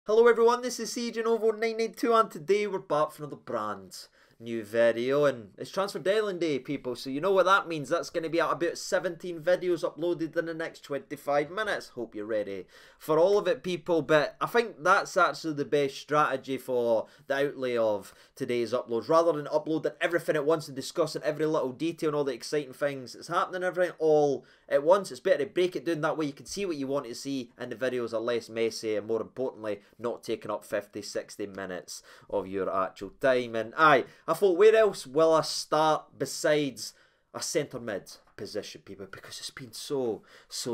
Hello everyone, this is Siege and Ovo 992 and today we're back for another brand new video and it's transfer deadline day, people, so you know what that means. That's going to be about 17 videos uploaded in the next 25 minutes. Hope you're ready for all of it, people, but I think that's actually the best strategy for the outlay of today's uploads. Rather than uploading everything at once and discussing every little detail and all the exciting things that's happening, everything all at once, it's better to break it down. That way you can see what you want to see and the videos are less messy and, more importantly, not taking up 50-60 minutes of your actual time. And I thought, where else will I start besides a centre mid position, people, because it's been so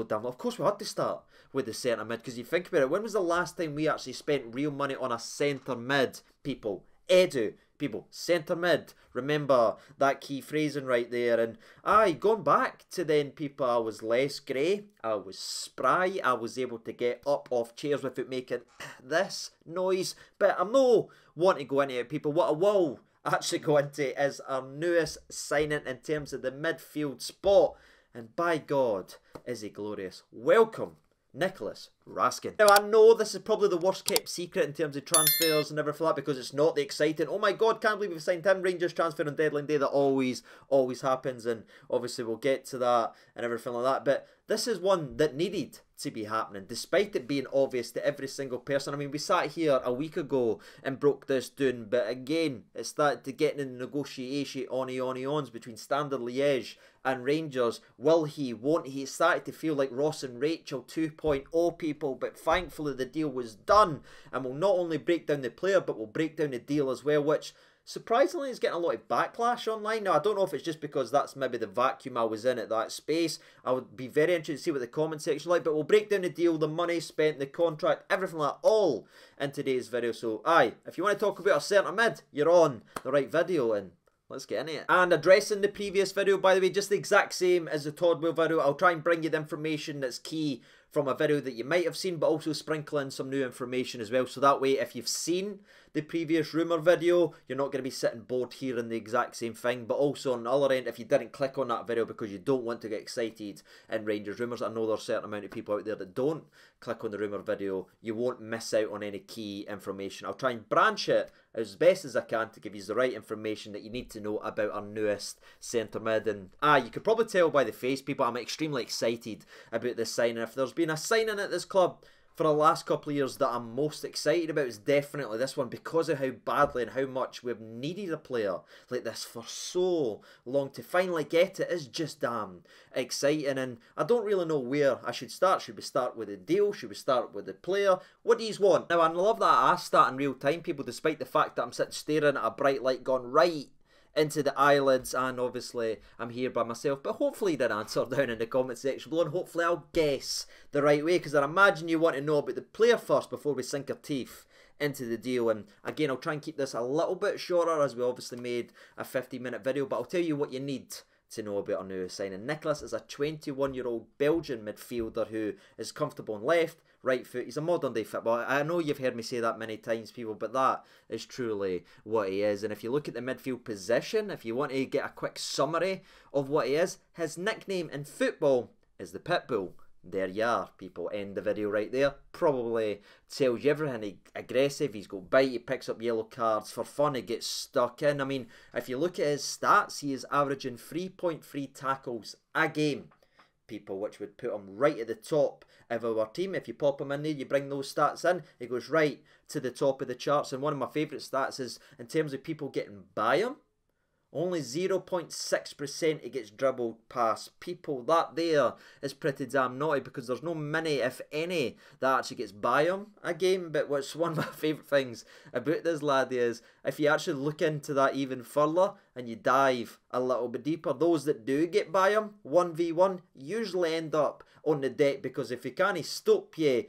damn. Of course we had to start with the centre mid, because you think about it, when was the last time we actually spent real money on a centre mid, people? Edu, people, centre mid. Remember that key phrasing right there. And gone back to then, people, I was less grey, I was spry, I was able to get up off chairs without making this noise. But I'm no want to go into it, people. What I will actually go into is our newest signing in terms of the midfield spot, and by God, is he glorious. Welcome, Nicolas Raskin. Now, I know this is probably the worst kept secret in terms of transfers and everything like that, because it's not the exciting, oh my God, can't believe we've signed him, Rangers transfer on deadline day that always happens, and obviously we'll get to that and everything like that, but this is one that needed to be happening, despite it being obvious to every single person. I mean, we sat here a week ago and broke this down, but again, it started to get in the negotiation ons between Standard Liège and Rangers. Will he, won't he? It started to feel like Ross and Rachel 2.0, people, but thankfully the deal was done, and we'll not only break down the player, but we'll break down the deal as well, which surprisingly is getting a lot of backlash online. Now, I don't know if it's just because that's maybe the vacuum I was in at that space. I would be very interested to see what the comment section like, but we'll break down the deal, the money spent, the contract, everything like that, all in today's video. So, if you want to talk about a centre mid, you're on the right video, and let's get into it. And addressing the previous video, by the way, just the exact same as the Todd video. I'll try and bring you the information that's key from a video that you might have seen, but also sprinkle in some new information as well. So that way, if you've seen the previous rumour video, you're not going to be sitting bored hearing the exact same thing. But also on the other end, if you didn't click on that video because you don't want to get excited in Rangers rumours, I know there's a certain amount of people out there that don't click on the rumour video, you won't miss out on any key information. I'll try and branch it as best as I can to give you the right information that you need to know about our newest centre mid. And you could probably tell by the face, people, I'm extremely excited about this signing. If there's been a signing at this club for the last couple of years that I'm most excited about, is definitely this one, because of how badly and how much we've needed a player like this for so long. To finally get it is just damn exciting, and I don't really know where I should start. Should we start with the deal? Should we start with the player? What do you want? Now, I love that I asked that in real time, people, despite the fact that I'm sitting staring at a bright light gone right into the eyelids, and obviously I'm here by myself, but hopefully you did answer down in the comment section below, and hopefully I'll guess the right way, because I imagine you want to know about the player first before we sink our teeth into the deal. And again, I'll try and keep this a little bit shorter, as we obviously made a 50-minute video, but I'll tell you what you need to know about our newest signing. Nicolas is a 21-year-old Belgian midfielder who is comfortable on left, right foot. He's a modern day footballer. I know you've heard me say that many times, people, but that is truly what he is. And if you look at the midfield position, if you want to get a quick summary of what he is, his nickname in football is the Pitbull. There you are, people. End the video right there. Probably tells you everything. He's aggressive, he's got bite, he picks up yellow cards for fun, he gets stuck in. I mean, if you look at his stats, he is averaging 3.3 tackles a game, people, which would put him right at the top of our team. If you pop him in there, you bring those stats in, he goes right to the top of the charts. And one of my favourite stats is in terms of people getting by him, only 0.6% he gets dribbled past. People, that there is pretty damn naughty, because there's no many, if any, that actually gets by him a game. But what's one of my favourite things about this lad is, if you actually look into that even further and you dive a little bit deeper, those that do get by him 1v1 usually end up on the deck, because if he can't stop you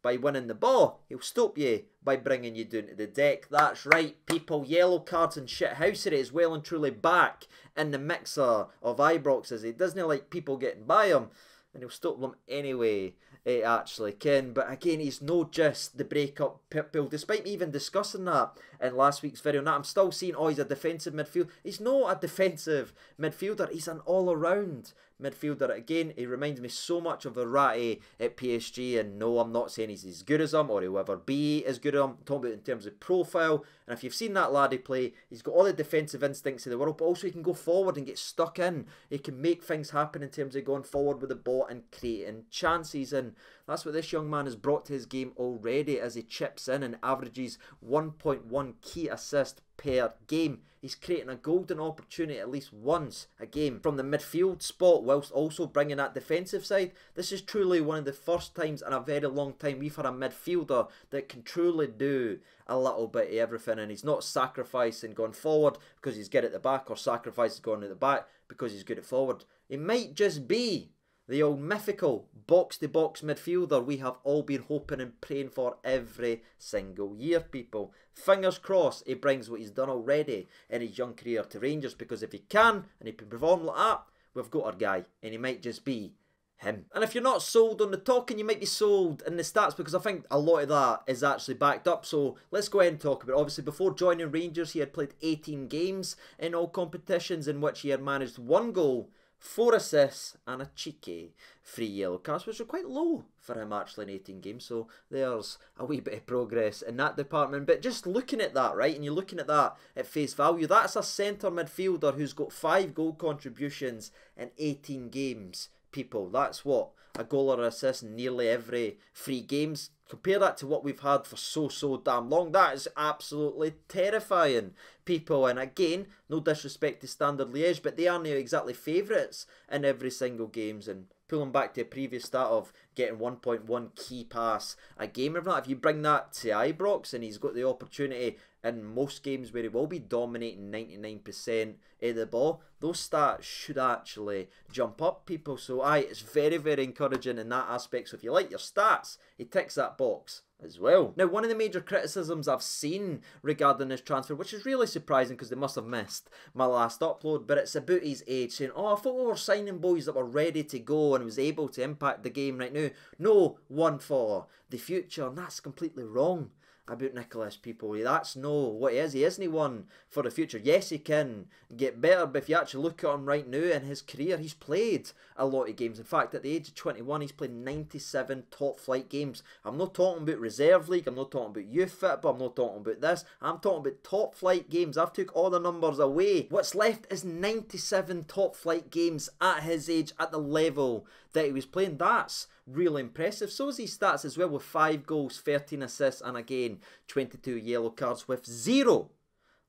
by winning the ball, he'll stop you by bringing you down to the deck. That's right, people. Yellow cards and shithousery is well and truly back in the mixer of Ibrox, he doesn't like people getting by him, and he'll stop them anyway it actually can. But again, he's no just the break-up Pitbull. Despite me even discussing that in last week's video, now I'm still seeing, oh, he's a defensive midfielder. He's not a defensive midfielder. He's an all-around midfielder. Again, he reminds me so much of Verratti at PSG, and no, I'm not saying he's as good as him or he'll ever be as good as him. I'm talking about in terms of profile, and if you've seen that laddie play, he's got all the defensive instincts in the world, but also he can go forward and get stuck in. He can make things happen in terms of going forward with the ball and creating chances, and that's what this young man has brought to his game already as he chips in and averages 1.1 key assist per game. He's creating a golden opportunity at least once a game from the midfield spot whilst also bringing that defensive side. This is truly one of the first times in a very long time we've had a midfielder that can truly do a little bit of everything, and he's not sacrificing going forward because he's good at the back or sacrificing going at the back because he's good at forward. He might just be the old mythical box-to-box midfielder we have all been hoping and praying for every single year, people. Fingers crossed he brings what he's done already in his young career to Rangers, because if he can and he can perform like that, we've got our guy, and he might just be him. And if you're not sold on the talking, you might be sold in the stats, because I think a lot of that is actually backed up. So let's go ahead and talk about it. Obviously, before joining Rangers, he had played 18 games in all competitions in which he had managed 1 goal, 4 assists and a cheeky 3 yellow cards, which are quite low for him actually in 18 games. So there's a wee bit of progress in that department. But just looking at that, right, and you're looking at that at face value, that's a centre midfielder who's got 5 goal contributions in 18 games, people. That's what? A goal or assist in nearly every 3 games. Compare that to what we've had for so damn long. That is absolutely terrifying, people. And again, no disrespect to Standard Liège, but they are now exactly favourites in every single games. And pulling back to a previous stat of getting 1.1 key pass a game, if you bring that to Ibrox, and he's got the opportunity in most games where he will be dominating 99% of the ball, those stats should actually jump up, people. So it's very, very encouraging in that aspect. So if you like your stats, he ticks that box as well. Now, one of the major criticisms I've seen regarding this transfer, which is really surprising because they must have missed my last upload, but it's about his age, saying, oh, I thought we were signing boys that were ready to go and was able to impact the game right now. No, one for the future, and that's completely wrong about Nicolas, people. That's no what he is. He isn't one for the future. Yes, he can get better, but if you actually look at him right now in his career, he's played a lot of games. In fact, at the age of 21, he's played 97 top flight games. I'm not talking about reserve league, I'm not talking about youth football, I'm not talking about this. I'm talking about top flight games. I've took all the numbers away. What's left is 97 top flight games at his age, at the level that he was playing. That's really impressive. So is his stats as well, with 5 goals, 13 assists, and again 22 yellow cards with 0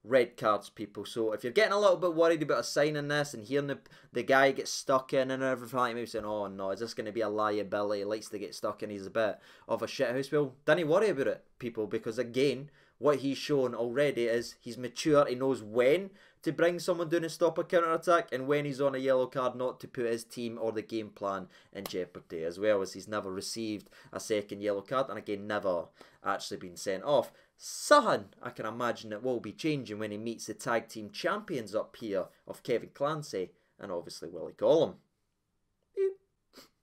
red cards, people. So if you're getting a little bit worried about us signing this and hearing the guy get stuck in and everything, like maybe saying, oh no, is this going to be a liability, he likes to get stuck in, he's a bit of a shithouse, well, don't worry about it, people, because again, what he's shown already is he's mature. He knows when to bring someone down and stop a counter-attack, and when he's on a yellow card, not to put his team or the game plan in jeopardy, as well as he's never received a second yellow card, and again, never actually been sent off. Something I can imagine it will be changing when he meets the tag team champions up here of Kevin Clancy and obviously Willie Collum.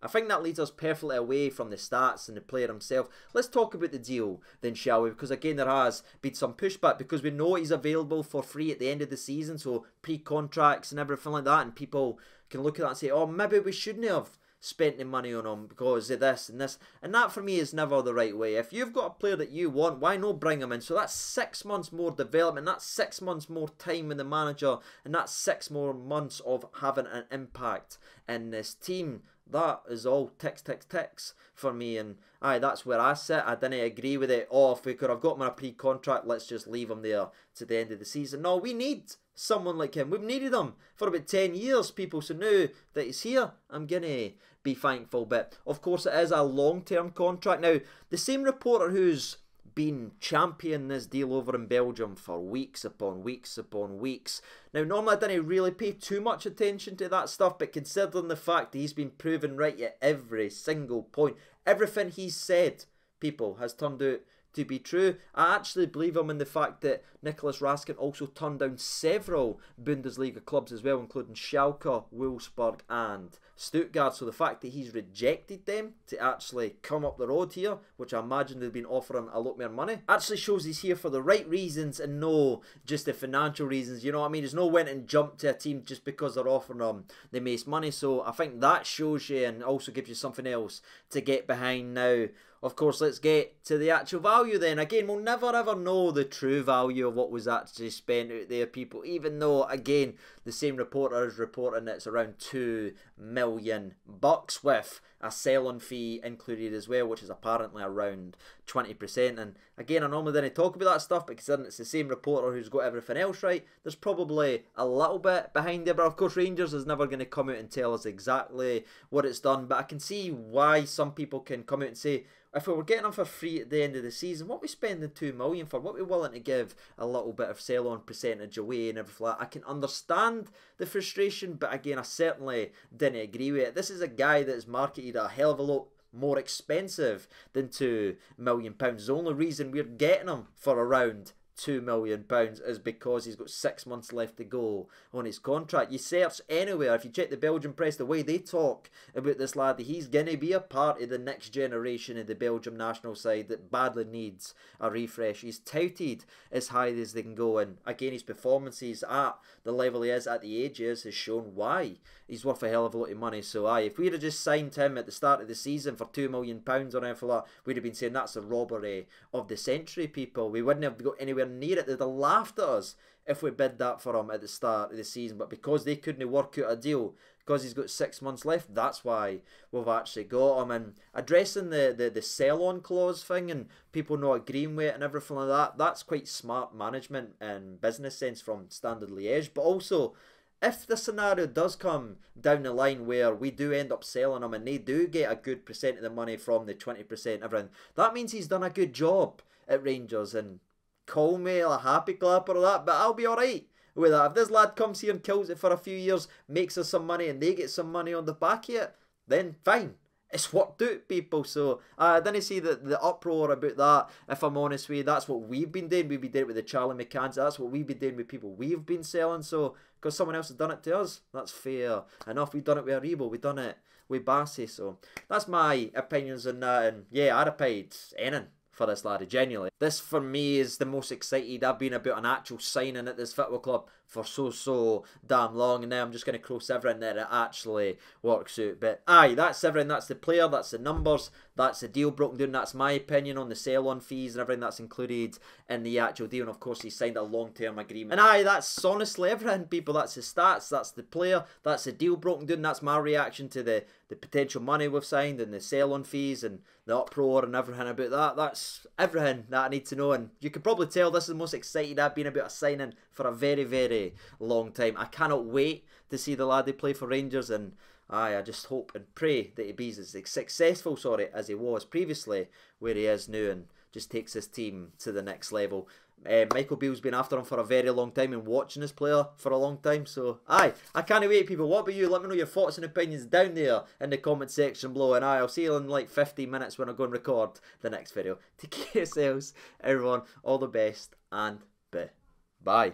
I think that leads us perfectly away from the stats and the player himself. Let's talk about the deal then, shall we? Because again, there has been some pushback, because we know he's available for free at the end of the season, so pre-contracts and everything like that, and people can look at that and say, oh, maybe we shouldn't have spent the money on him because of this and this. And that for me is never the right way. If you've got a player that you want, why not bring him in? So that's 6 months more development, that's 6 months more time with the manager, and that's 6 more months of having an impact in this team. That is all ticks for me, and that's where I sit. I didn't agree with it. Oh, if we could have got him on a pre-contract, let's just leave him there to the end of the season. No, we need someone like him. We've needed him for about 10 years, people. So now that he's here, I'm going to be thankful. But of course, it is a long-term contract. Now, the same reporter who's been championing this deal over in Belgium for weeks upon weeks upon weeks. Now, normally I didn't really pay too much attention to that stuff, but considering the fact that he's been proven right at every single point, everything he's said, people, has turned out to be true. I actually believe him in the fact that Nicolas Raskin also turned down several Bundesliga clubs as well, including Schalke, Wolfsburg and Stuttgart. So the fact that he's rejected them to actually come up the road here, which I imagine they've been offering a lot more money, actually shows he's here for the right reasons and no just the financial reasons. You know what I mean? There's no went and jumped to a team just because they're offering them the most money. So I think that shows you and also gives you something else to get behind. Now, of course, let's get to the actual value then. Again, we'll never ever know the true value of what was actually spent out there, people, even though, again, the same reporter is reporting it's around $2 million with a sell-on fee included as well, which is apparently around 20%. And again, I normally didn't talk about that stuff, but considering it's the same reporter who's got everything else right, there's probably a little bit behind there. But of course, Rangers is never going to come out and tell us exactly what it's done. But I can see why some people can come out and say, if we were getting them for free at the end of the season, what we spending $2 million for? What we willing to give a little bit of sell-on percentage away and everything like that? I can understand the frustration, but again, I certainly didn't agree with it. This is a guy that is marketed a hell of a lot more expensive than £2 million. The only reason we're getting him for around £2 million is because he's got 6 months left to go on his contract. You search anywhere, if you check the Belgian press, the way they talk about this lad, he's going to be a part of the next generation of the Belgium national side that badly needs a refresh. He's touted as high as they can go, and again, his performances at the level he is, at the age he is, has shown why he's worth a hell of a lot of money. So if we'd have just signed him at the start of the season for £2 million or anything like that, we'd have been saying that's a robbery of the century, people. We wouldn't have got anywhere near it. They'd have laughed at us if we bid that for him at the start of the season, but because they couldn't work out a deal, because he's got 6 months left, that's why we've actually got him. And addressing the sell-on clause thing and people not agreeing with it and everything like that, that's quite smart management and business sense from Standard Liège. But also, if the scenario does come down the line where we do end up selling him and they do get a good percent of the money from the 20% everything, that means he's done a good job at Rangers. And call me a happy clapper or that, but I'll be alright with that. If this lad comes here and kills it for a few years, makes us some money and they get some money on the back of it, then fine. It's worked out, people. So I didn't see the uproar about that. If I'm honest with you, that's what we've been doing. We've been doing it with the Charlie McCanns. That's what we've been doing with people we've been selling. So because someone else has done it to us, that's fair enough. We've done it with Aribo. We've done it with Bassey. So that's my opinions on that. And yeah, I'd have paid anything for this lad, genuinely. This for me is the most excited I've been about an actual signing at this football club for so damn long, and now I'm just going to cross everything that it actually works out. But aye, that's everything. That's the player, that's the numbers, that's the deal broken down. That's my opinion on the sell-on fees and everything that's included in the actual deal. And of course, he signed a long-term agreement. And aye, that's honestly everything, people. That's the stats, that's the player, that's the deal broken down. That's my reaction to the potential money we've signed and the sell-on fees and the uproar and everything about that. That's everything that I need to know. And you can probably tell this is the most excited I've been about a signing for a very long time. I cannot wait to see the laddie play for Rangers, and I just hope and pray that he be as successful as he was previously where he is now, and just takes his team to the next level. Michael Beale's been after him for a very long time and watching this player for a long time. So I can't wait, people. What about you? Let me know your thoughts and opinions down there in the comment section below, and I'll see you in like 15 minutes when I go and record the next video. Take care of yourselves, everyone. All the best, and bye.